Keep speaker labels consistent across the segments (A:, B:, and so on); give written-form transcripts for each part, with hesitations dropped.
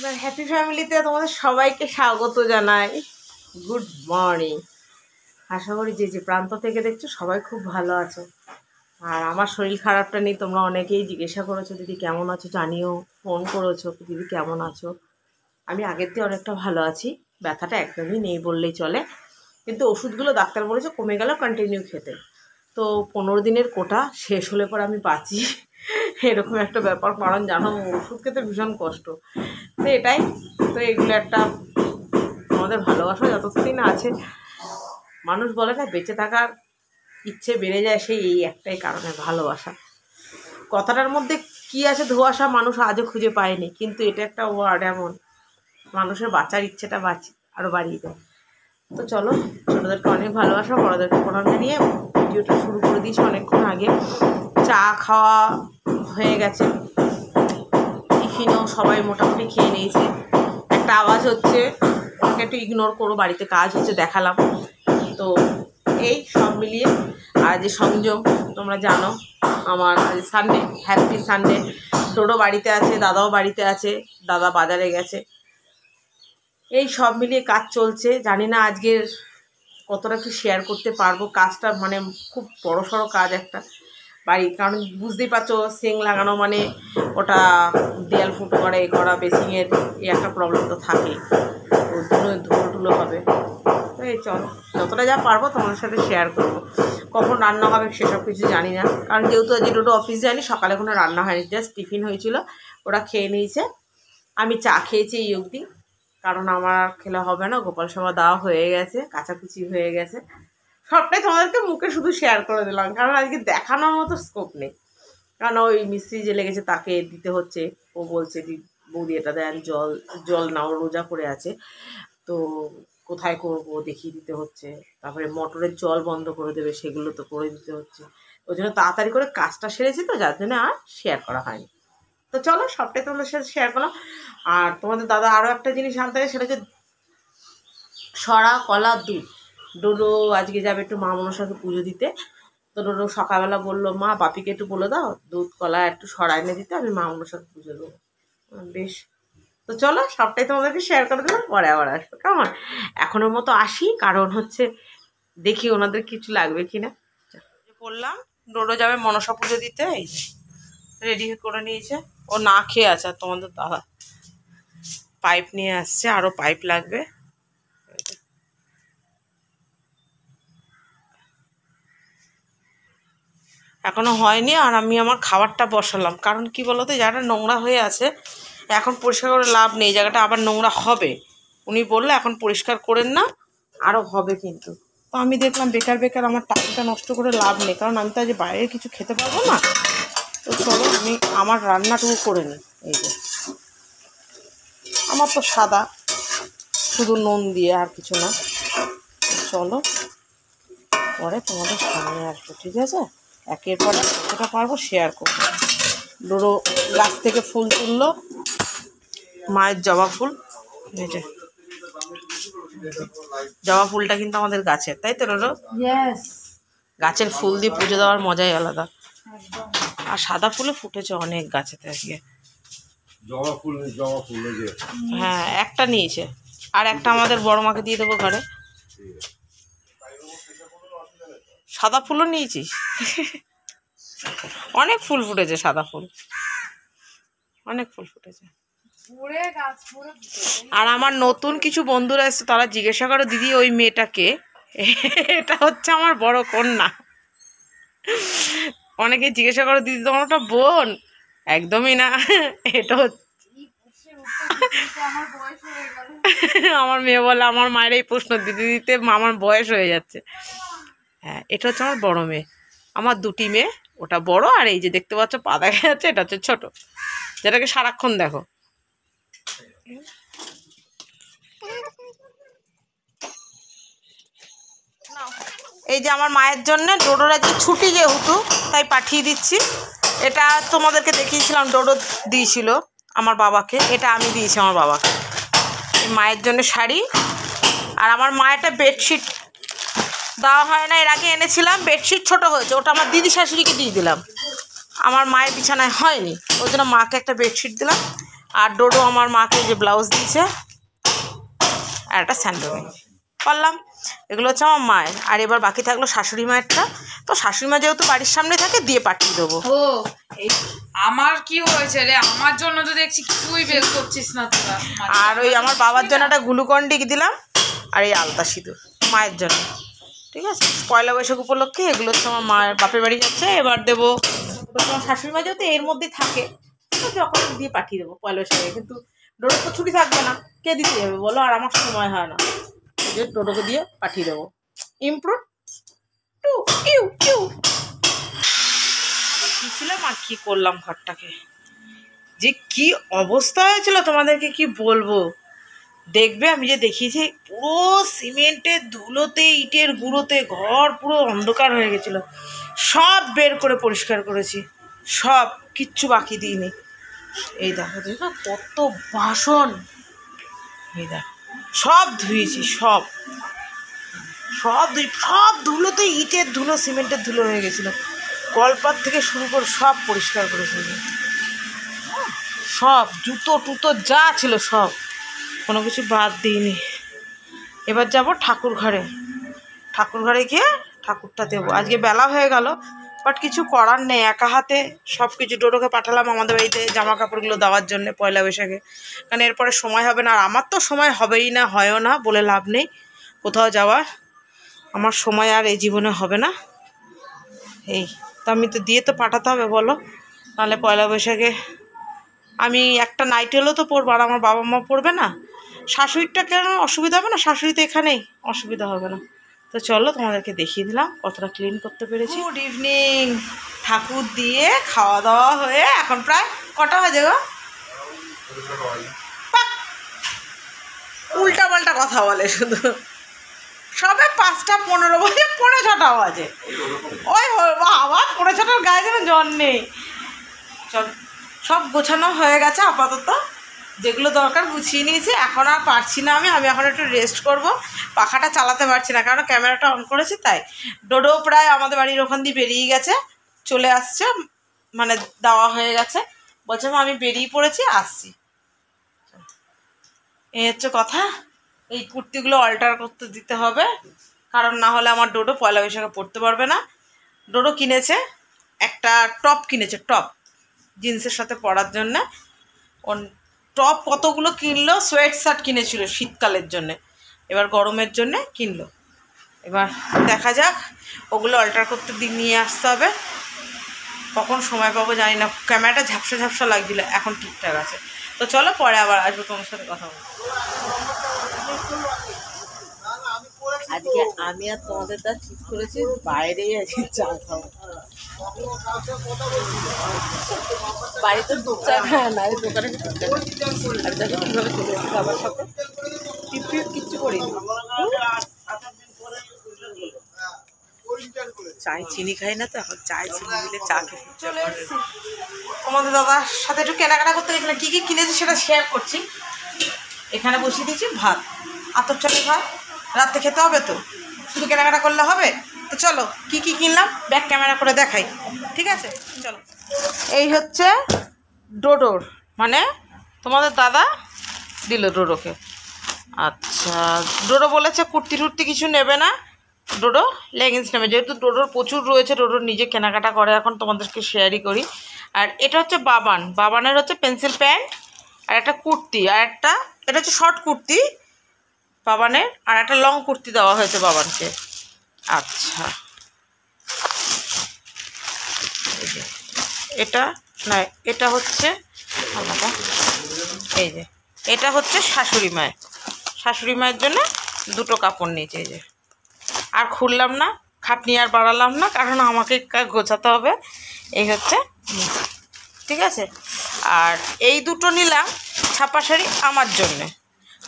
A: Happy ফ্যামিলিতে তোমাদের সবাইকে স্বাগত জানাই। Good morning. আশা করি যে যে প্রান্ত থেকে দেখছো সবাই খুব ভালো আছো। আর আমার শরীর খারাপটা নিয়ে তোমরা অনেকেই জিজ্ঞাসা করেছো, দিদি কেমন আছো, জানিও, ফোন করেছো দিদি কেমন আছো। আমি আগের দিয়ে অনেকটা ভালো আছি, ব্যথাটা একদমই নেই বললেই চলে, কিন্তু ওষুধগুলো ডাক্তার বলেছে কমে গেল কন্টিনিউ খেতে। তো 15 দিনের কোটা শেষ হলে পর আমি বাঁচি এরকম একটা ব্যাপার, কারণ জানো ওষুধ খেতে ভীষণ কষ্ট। তো এটাই তো, এগুলো একটা আমাদের ভালোবাসা যতদিন আছে, মানুষ বলে না বেঁচে থাকার ইচ্ছে বেড়ে যায়, সেই এই একটাই কারণে, ভালোবাসা। কথাটার মধ্যে কি আছে ধোঁয়াশা মানুষ আজও খুঁজে পায়নি, কিন্তু এটা একটা ওয়ার্ড এমন মানুষের বাঁচার ইচ্ছেটা আরও বাড়িয়ে দেয়। তো চলো, ছোটোদেরকে অনেক ভালোবাসা, বড়োদেরকে প্রণাম জানিয়ে ভিডিওটা শুরু করে দিয়েছি অনেকক্ষণ আগে। চা খাওয়া হয়ে গেছে, টিফিনও সবাই মোটামুটি খেয়ে নিয়েছে। একটা আওয়াজ হচ্ছে, ওকে একটু ইগনোর করো, বাড়িতে কাজ হচ্ছে দেখালাম। তো এই সব মিলিয়ে আজ সংযম, তোমরা জানো আমার আজ সানডে, হ্যাপি সানডে। ডোডো বাড়িতে আছে, দাদাও বাড়িতে আছে, দাদা বাজারে গেছে। এই সব মিলিয়ে কাজ চলছে। জানি না আজকের কতটা কি শেয়ার করতে পারবো। কাজটা মানে খুব বড়সড় কাজ একটা বাড়ি, কারণ বুঝতেই পারছো সিং লাগানো মানে ওটা দেয়াল ফুটো করা, এ করা, বেসিংয়ের এই একটা প্রবলেম তো থাকেই, ওর জন্য ধুলো টুলো হবে। তো এই চলো, যতটা যা পারবো তোমাদের সাথে শেয়ার করবো। কখন রান্না হবে সেসব কিছু জানি না, কারণ যেহেতু আজ দুটো অফিস যায়নি, সকালে কোনো রান্না হয়নি, জাস্ট টিফিন হয়েছিল, ওরা খেয়ে নিয়েছে। আমি চা খেয়েছি এই অবধি, কারণ আমার খেলে হবে না, গোপাল সভা দেওয়া হয়ে গেছে, কাচাকুচি হয়ে গেছে। সবটাই তোমাদেরকে মুখে শুধু শেয়ার করে দিলাম, কারণ আজকে দেখানোর মতো স্কোপ নেই। কারণ ওই মিস্ত্রি যে লেগেছে তাকে দিতে হচ্ছে, ও বলছে বৌদি এটা দেন, জল নাও, রোজা করে আছে, তো কোথায় করবো দেখিয়ে দিতে হচ্ছে। তারপরে মোটরের জল বন্ধ করে দেবে, সেগুলো তো করে দিতে হচ্ছে। ওই জন্য তাড়াতাড়ি করে কাজটা সেরেছি, তো যার জন্য আর শেয়ার করা হয়নি। তো চলো, সবটাই তোমাদের সাথে শেয়ার করলাম। আর তোমাদের দাদা আরও একটা জিনিস আনতে হবে, সেটা হচ্ছে সরা, কলা, দুধ। ডোডো আজকে যাবে একটু মা মনসাকে পুজো দিতে। তো ডোডো সকালবেলা বললো, মা বাপিকে একটু বলে দাও দুধ কলা একটু সরা এনে দিতে, আমি মা মনসাকে পুজো দেবো। বেশ, তো চলো সবটাই তোমাদেরকে শেয়ার করে দিলাম, পরে আবার আসবো কেমন। এখনের মতো আসি, কারণ হচ্ছে দেখি ওনাদের কিছু লাগবে কিনা। বললাম ডোডো যাবে মনসা পুজো দিতে, এই রেডি করে নিয়েছে, ও না খেয়ে আছে। আর তোমাদের দাদা পাইপ নিয়ে আসছে, আরও পাইপ লাগবে। এখনো হয়নি, আর আমি আমার খাবারটা বসালাম, কারণ কি বলতো, জায়গাটা নোংরা হয়ে আছে, এখন পরিষ্কার করে লাভ নেই, জায়গাটা আবার নোংরা হবে। উনি বললো এখন পরিষ্কার করেন না, আরও হবে কিন্তু। তো আমি দেখলাম বেকার বেকার আমার টাকাটা নষ্ট করে লাভ নেই, কারণ আমি তো আজ বাইরে কিছু খেতে পারবো না। তো চলো আমি আমার রান্নাটুকু করে নিই। এই যে আমার তো সাদা, শুধু নুন দিয়ে, আর কিছু না। চলো পরে তোমাদের সামনে আসবো, ঠিক আছে? একের পর যতটা পারবো শেয়ার করবো। ডোডো গাছ থেকে ফুল তুললো, মায়ের জবা ফুল, এই যে জবা ফুলটা কিন্তু আমাদের গাছের, তাই তো ডোডো? গাছের ফুল দিয়ে পুজো দেওয়ার মজাই আলাদা। আর সাদা ফুলে ফুটেছে অনেক গাছেতে আজকে। হ্যাঁ, একটা নিয়েছে, আর একটা আমাদের বড় মাকে দিয়ে দেবো ঘরে। সাদা ফুলও নিয়েছিস? অনেক ফুল ফুটেছে, সাদা ফুল অনেক ফুল ফুটেছে। আর আমার নতুন কিছু বন্ধুরা এসছে, তারা জিজ্ঞাসা করো, দিদি ওই মেয়েটাকে? এটা হচ্ছে আমার বড় কন্যা। অনেকে জিজ্ঞাসা করো, দিদি তোমার ওটা বোন? একদমই না, এটা হচ্ছে আমার মেয়ে বলে, আমার মায়ের এই প্রশ্ন দিতে দিতে আমার বয়স হয়ে যাচ্ছে। হ্যাঁ, এটা হচ্ছে আমার বড় মেয়ে। আমার দুটি মেয়ে, ওটা বড়, আর এই যে দেখতে পাচ্ছ পা দেখা যাচ্ছে, এটা হচ্ছে ছোট, যেটাকে সারাক্ষণ দেখো। এই যে আমার মায়ের জন্য ডোডোর আজকে ছুটি, যেহেতু তাই পাঠিয়ে দিচ্ছি। এটা তোমাদেরকে দেখিয়েছিলাম, ডোডো দিয়েছিল আমার বাবাকে, এটা আমি দিয়েছি আমার বাবাকে। মায়ের জন্য শাড়ি, আর আমার মায়েরটা বেডশিট দেওয়া হয় না, এর আগে এনেছিলাম, বেডশিট ছোট হয়েছে, ওটা আমার দিদি শাশুড়িকে দিয়ে দিলাম, আমার মায়ের বিছানায় হয়নি, ওই জন্য মাকে একটা বেডশিট দিলাম। আর ডোডো আমার মাকে যে ব্লাউজ দিয়েছে আর একটা স্যান্ডো পারলাম। এগুলো হচ্ছে আমার মায়ের। আর এবার বাকি থাকলো শাশুড়ি মায়েরটা। তো শাশুড়ি মা যেহেতু বাড়ির সামনে থাকে দিয়ে পাঠিয়ে দেবো।
B: ও আমার কি হয়েছে রে, আমার জন্য তো দেখছি কিছুই বের করছিস না তোরা।
A: আর ওই আমার বাবার জন্য একটা গ্লুকন ডি দিলাম আর এই আলতা সিঁদুর মায়ের জন্য। ঠিক আছে, পয়লা বৈশাখ উপলক্ষে এগুলো হচ্ছে আমার মায়ের বাপের বাড়ি যাচ্ছে, এবার দেবো। আমার শাশুড়ি মা যেহেতু এর মধ্যেই থাকে তো যখন দিয়ে পাঠিয়ে দেবো পয়লা বৈশাখে। কিন্তু ডোডোর তো ছুটি থাকবে না, কে দিতে যাবে বলো? আর আমার সময় হয় না, যে ডোডোকে দিয়ে পাঠিয়ে দেবো। ইমপ্রুভ টু ইউ ইউ ছিলাম আর কি করলাম, ঘরটাকে যে কি অবস্থা হয়েছিল তোমাদেরকে কি বলবো। দেখবে আমি যে দেখিয়েছি পুরো সিমেন্টের ধুলোতে ইটের গুঁড়োতে ঘর পুরো অন্ধকার হয়ে গেছিলো। সব বের করে পরিষ্কার করেছি, সব কিচ্ছু বাকি দিইনি। এই দেখো দেখো কত বাসন, এই দেখো সব ধুয়েছি, সব সব সব ধুলোতে ইটের ধুলো সিমেন্টের ধুলো হয়ে গেছিলো। কলপাত থেকে শুরু করে সব পরিষ্কার করেছি, সব জুতো টুতো যা ছিল সব, কোনো কিছু বাদ দিইনি। এবার যাব ঠাকুর ঘরে, ঠাকুর ঘরে গিয়ে ঠাকুরটা দেবো। আজকে বেলা হয়ে গেল, বাট কিছু করার নেই, একা হাতে সব কিছু। ডোডোকে পাঠালাম আমাদের বাড়িতে জামা কাপড়গুলো দেওয়ার জন্য পয়লা বৈশাখে, কারণ এরপরে সময় হবে না। আর আমার তো সময় হবেই না, হয়ও না, বলে লাভ নেই কোথাও যাওয়ার। আমার সময় আর এই জীবনে হবে না। এই তো আমি তো দিয়ে তো পাঠাতে হবে বলো, নাহলে পয়লা বৈশাখে আমি একটা নাইট হলেও তো পরবো, আর আমার বাবা মা পরবে না। শাশুড়িটা কেন অসুবিধা হবে না, শাশুড়ি তো এখানেই, অসুবিধা হবে না। তো চলো তোমাদেরকে দেখিয়ে দিলাম কতটা ক্লিন করতে পেরেছি। গুড ইভিনিং, ঠাকুর দিয়ে খাওয়া দাওয়া হয়ে এখন প্রায় কটা বাজে গো? উল্টা পাল্টা কথা বলে শুধু, সবে 5:15 বাজে, 5:45 বাজে। ওই আবার 5:45 গায়ে যেন জ্বর নেই। চল, সব গোছানো হয়ে গেছে আপাতত, যেগুলো দরকার গুছিয়ে নিয়েছি। এখন আর পারছি না আমি এখন একটু রেস্ট করব। পাখাটা চালাতে পারছি না কারণ ক্যামেরাটা অন করেছি তাই। ডোডো প্রায় আমাদের বাড়ির ওখান দিয়ে বেরিয়ে গেছে, চলে আসছে, মানে দেওয়া হয়ে গেছে। বলছে আমি বেরিয়ে পড়েছি, আসছি। এই হচ্ছে কথা। এই কুর্তিগুলো অল্টার করতে দিতে হবে, কারণ না হলে আমার ডোডো পয়লা বৈশাখে পরতে পারবে না। ডোডো কিনেছে একটা টপ, কিনেছে টপ জিন্সের সাথে পরার জন্যে। টপ কতগুলো কিনলো, সোয়েট শার্ট কিনেছিল শীতকালের জন্যে, এবার গরমের জন্যে কিনলো। এবার দেখা যাক, ওগুলো অল্টার করতে দিক নিয়ে আসতে হবে। কখন সময় পাবো জানি না, ক্যামেরাটা ঝাপসা ঝাপসা লাগছিলো, এখন ঠিকঠাক আছে। তো চলো পরে আবার আসবো তোমার সাথে কথা বলবো। আজকে আমি আর তোমাদের দা ঠিক করেছি বাইরেই আজকে চা খাবো। বাড়িতে দুধ চা খায় না, দোকানে আর দেখো কীভাবে চলে এসেছে আমার সাথে, টিপ কিচ্ছু করিনি। চায় চিনি খাই না তো, এখন চায় চিনি দিলে চা খেতে চলে এসেছি। তোমাদের দাদার সাথে একটু কেনাকাটা করতে গেছিলাম, কী কী কিনেছি সেটা শেয়ার করছি। এখানে বসিয়ে দিয়েছি ভাত, আতপ চালের ভাত, রাত্রে খেতে হবে তো, শুধু কেনাকাটা করলে হবে। তো চলো কি কি কিনলাম ব্যাক ক্যামেরা করে দেখাই, ঠিক আছে? চলো, এই হচ্ছে ডোডোর, মানে তোমাদের দাদা দিল ডোডোকে। আচ্ছা, ডোডো বলেছে কুর্তি টুর্তি কিছু নেবে না, ডোডো লেগিংস নেবে। যেহেতু ডোডোর প্রচুর রয়েছে, ডোডোর নিজে কেনাকাটা করে, এখন তোমাদেরকে শেয়ারই করি। আর এটা হচ্ছে বাবানের হচ্ছে পেন্সিল প্যান্ট আর একটা কুর্তি, আর একটা এটা হচ্ছে শর্ট কুর্তি বাবানের, আর একটা লং কুর্তি দেওয়া হয়েছে বাবানকে। আচ্ছা, এটা না, এটা হচ্ছে আলাদা। এই যে এটা হচ্ছে শাশুড়ি মায়ের জন্য দুটো কাপড় নিয়েছে। এই যে আর খুললাম না, খাটনি আর বাড়ালাম না, কারণ আমাকে গোছাতে হবে। এই হচ্ছে, ঠিক আছে। আর এই দুটো নিলাম ছাপা শাড়ি আমার জন্যে,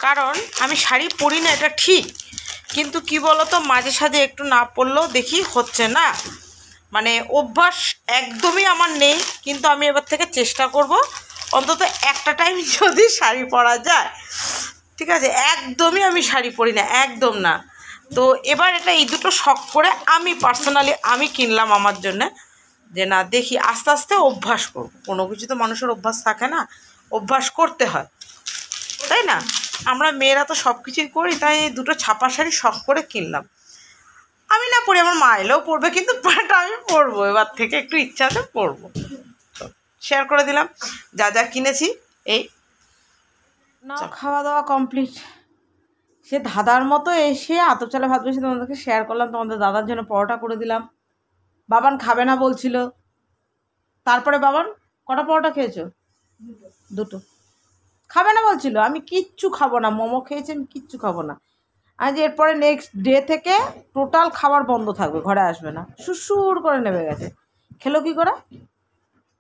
A: কারণ আমি শাড়ি পরি না এটা ঠিক, কিন্তু কি বলো তো, মাঝে সাঝে একটু না পরলেও দেখি হচ্ছে না, মানে অভ্যাস একদমই আমার নেই। কিন্তু আমি এবার থেকে চেষ্টা করব অন্তত একটা টাইম যদি শাড়ি পরা যায়, ঠিক আছে। একদমই আমি শাড়ি পরি না, একদম না। তো এবার এটা এই দুটো শখ করে আমি পার্সোনালি আমি কিনলাম আমার জন্যে, যে না দেখি আস্তে আস্তে অভ্যাস করব। কোনো কিছু তো মানুষের অভ্যাস থাকে না, অভ্যাস করতে হয়, তাই না? আমরা মেয়েরা তো সব কিছুই করি, তাই এই দুটো ছাপা শাড়ি শখ করে কিনলাম। আমি না পরি, আমার মা এলেও পরবে, কিন্তু পাটা আমি পরবো এবার থেকে, একটু ইচ্ছা আছে পরবো। শেয়ার করে দিলাম যা যা কিনেছি। এই না, খাওয়া দাওয়া কমপ্লিট। সে ধাঁধার মতো এসে আতপ চালে ভাত বসে তোমাদেরকে শেয়ার করলাম। তোমাদের দাদার জন্য পরোটা করে দিলাম। বাবান খাবে না বলছিল, তারপরে বাবান কটা পরোটা খেয়েছো? দুটো। খাবে না বলছিল, আমি কিচ্ছু খাবো না, মোমো খেয়েছি, আমি কিচ্ছু খাবো না। আজ এরপরে নেক্সট ডে থেকে টোটাল খাবার বন্ধ থাকবে, ঘরে আসবে না। সুসুর করে নেমে গেছে। খেলো কি করে?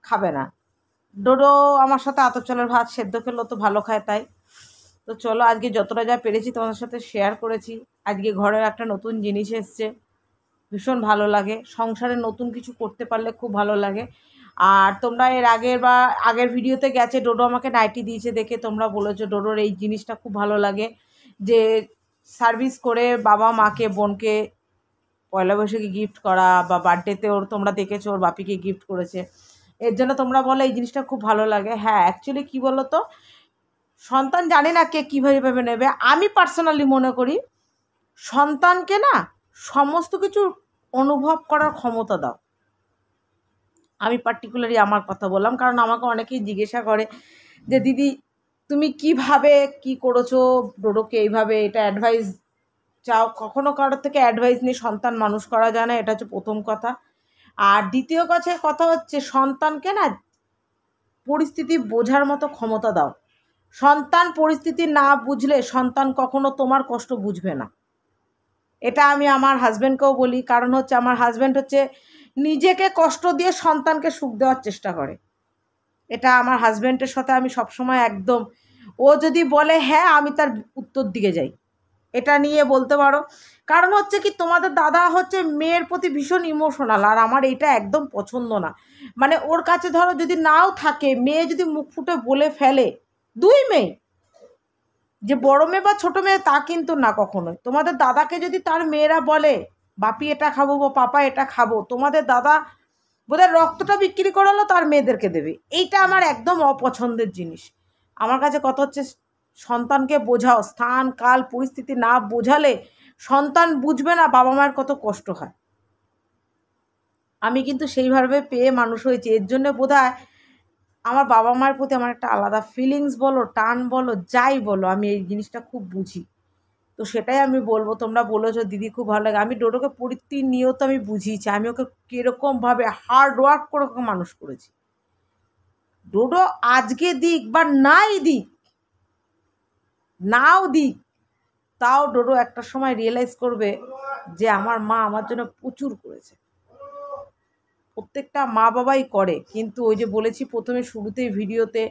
A: খাবে না। ডোডো আমার সাথে আতপ চালের ভাত সেদ্ধ খেলো, তো ভালো খায় তাই। তো চলো, আজকে যতটা যা পেরেছি তোমাদের সাথে শেয়ার করেছি। আজকে ঘরের একটা নতুন জিনিস এসছে, ভীষণ ভালো লাগে। সংসারে নতুন কিছু করতে পারলে খুব ভালো লাগে। আর তোমরা এর আগের ভিডিওতে গেছে, ডোডো আমাকে নাইটি দিয়েছে দেখে তোমরা বলেছো ডোডোর এই জিনিসটা খুব ভালো লাগে, যে সার্ভিস করে বাবা মাকে বোনকে পয়লা বৈশাখে গিফট করা, বা বার্থডেতে ওর তোমরা দেখেছো ওর বাপিকে গিফট করেছে, এর জন্য তোমরা বলো এই জিনিসটা খুব ভালো লাগে। হ্যাঁ, অ্যাকচুয়ালি কী বলো তো, সন্তান জানি না কে কীভাবে নেবে, আমি পার্সোনালি মনে করি সন্তানকে না সমস্ত কিছু অনুভব করার ক্ষমতা দাও। আমি পার্টিকুলারলি আমার কথা বললাম, কারণ আমাকে অনেকেই জিজ্ঞাসা করে যে দিদি তুমি কিভাবে কি করেছো ডোডোকে এইভাবে, এটা অ্যাডভাইস চাও। কখনো কারোর থেকে অ্যাডভাইস নিয়ে সন্তান মানুষ করা যায় না, এটা হচ্ছে প্রথম কথা। আর দ্বিতীয় কথা হচ্ছে সন্তানকে না পরিস্থিতি বোঝার মতো ক্ষমতা দাও। সন্তান পরিস্থিতি না বুঝলে সন্তান কখনো তোমার কষ্ট বুঝবে না। এটা আমি আমার হাজব্যান্ডকেও বলি, কারণ হচ্ছে আমার হাজব্যান্ড হচ্ছে নিজেকে কষ্ট দিয়ে সন্তানকে সুখ দেওয়ার চেষ্টা করে। এটা আমার হাজব্যান্ডের সাথে আমি সবসময় একদম, ও যদি বলে হ্যাঁ আমি তার উত্তর দিকে যাই, এটা নিয়ে বলতে পারো। কারণ হচ্ছে কি, তোমাদের দাদা হচ্ছে মেয়ের প্রতি ভীষণ ইমোশনাল, আর আমার এইটা একদম পছন্দ না। মানে ওর কাছে ধরো যদি নাও থাকে, মেয়ে যদি মুখ ফুটে বলে ফেলে, দুই মেয়ে, যে বড় মেয়ে বা ছোটো মেয়ে তা কিন্তু না কখনোই। তোমাদের দাদাকে যদি তার মেয়েরা বলে বাপি এটা খাবো বা পাপা এটা খাবো, তোমাদের দাদা বোধহয় রক্তটা বিক্রি করালো তার মেয়েদেরকে দেবে। এইটা আমার একদম অপছন্দের জিনিস। আমার কাছে কথা হচ্ছে সন্তানকে বোঝাও, স্থান কাল পরিস্থিতি না বোঝালে সন্তান বুঝবে না বাবা মায়ের কত কষ্ট হয়। আমি কিন্তু সেইভাবে পেয়ে মানুষ হয়েছি, এর জন্য বোধহয় আমার বাবা মায়ের প্রতি আমার একটা আলাদা ফিলিংস বলো, টান বলো, যাই বলো, আমি এই জিনিসটা খুব বুঝি। তো সেটাই আমি বলবো। তোমরা বলেছো দিদি খুব ভালো লাগে, আমি ডোডোকে প্রতিনিয়ত আমি বুঝিয়েছি, আমি ওকে কীরকমভাবে হার্ড ওয়ার্ক করে ওকে মানুষ করেছি। ডোডো আজকে দিক বা নাই দিক, নাও দিক, তাও ডোডো একটা সময় রিয়েলাইজ করবে যে আমার মা আমার জন্য প্রচুর করেছে। প্রত্যেকটা মা বাবাই করে, কিন্তু ওই যে বলেছি প্রথমে শুরুতেই ভিডিওতে,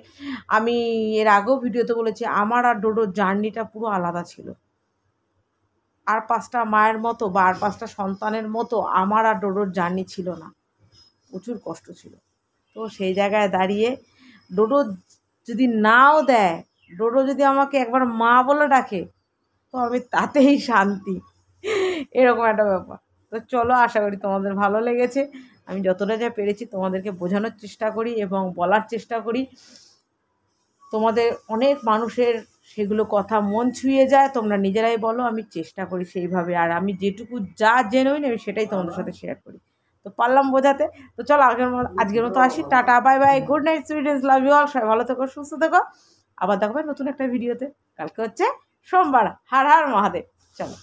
A: আমি এর আগেও ভিডিওতে বলেছি, আমার আর ডোডোর জার্নিটা পুরো আলাদা ছিল। আর 5টা মায়ের মতো বা আর 5টা সন্তানের মতো আমার আর ডোডোর জার্নি ছিল না, প্রচুর কষ্ট ছিল। তো সেই জায়গায় দাঁড়িয়ে ডোডো যদি নাও দেয়, ডোডো যদি আমাকে একবার মা বলে ডাকে, তো আমি তাতেই শান্তি, এরকম একটা ব্যাপার। তো চলো, আশা করি তোমাদের ভালো লেগেছে। আমি যতটা যা পেরেছি তোমাদেরকে বোঝানোর চেষ্টা করি এবং বলার চেষ্টা করি। তোমাদের অনেক মানুষের সেগুলো কথা মন ছুঁয়ে যায়, তোমরা নিজেরাই বলো, আমি চেষ্টা করি সেইভাবে। আর আমি যেটুকু যা জেনুইন আমি সেটাই তোমাদের সাথে শেয়ার করি। তো পারলাম বোঝাতে। তো চলো আজকের মতো আসি, tata, bye bye, good night সুইডেন্স, লাভ ইউ অল। সবাই ভালো থেকো, সুস্থ থেকো। আবার দেখাবে নতুন একটা ভিডিওতে। কালকে হচ্ছে সোমবার। হার হার মহাদেব। চলো।